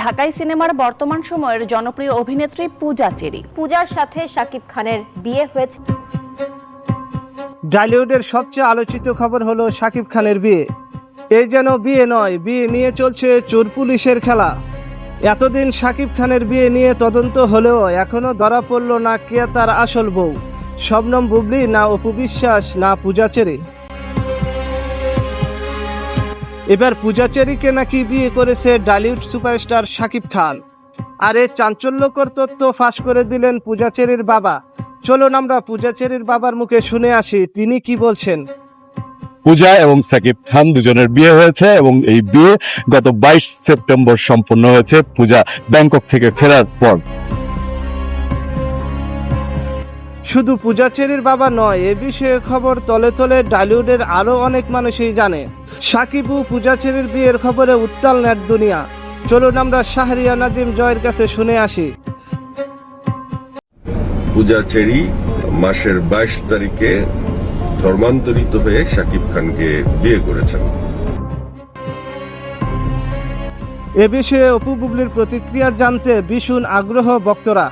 ঢাকাই সিনেমার বর্তমান সময়ের জনপ্রিয় অভিনেত্রী পূজা চেরি। পূজার সাথে শাকিব খানের বিয়ে হয়েছে। ঢালিউডের সবচেয়ে আলোচিত খবর হলো শাকিব খানের বিয়ে। এই যেন বিয়ে নয়, বিয়ে নিয়ে চলছে চোর পুলিশের খেলা। এতদিন শাকিব খানের বিয়ে নিয়ে তদন্ত হলেও এখনো ধরা পড়ল না কে তার আসল বউ, শবনম বুবলি না অপু বিশ্বাস না পূজা চেরি। এবার পূজা চেরিকে নাকি বিয়ে করেছে ঢালিউড সুপারস্টার শাকিব খান। আর এই চাঞ্চল্যকর তথ্য ফাঁস করে দিলেন পূজা চেরির বাবা। চলুন আমরা পূজা চেরির বাবার মুখে শুনে আসি তিনি কি বলছেন। পূজা এবং সাকিব খান দুজনের বিয়ে হয়েছে এবং এই বিয়ে গত 22 সেপ্টেম্বর সম্পন্ন হয়েছে পূজা ব্যাংকক থেকে ফেরার পর। শুধু পূজা চেরির বাবা নয়, এ বিষয়ে খবর তলে তলে ঢালিউডের আরো অনেক মানুষই জানে। সাকিব ও পূজা চেরির বিয়ের খবরে উত্তাল নেট দুনিয়া। চলুন আমরা শাহরিয়া নাজিম জয়ের কাছে শুনে আসি। পূজা চেরি মাসের 22 তারিখে ধর্মান্তরিত হয়ে শাকিব খানকে বিয়ে করেছেন। এ বিষয়ে অপু বুবলির প্রতিক্রিয়া জানতে ভীষণ আগ্রহ ভক্তরা।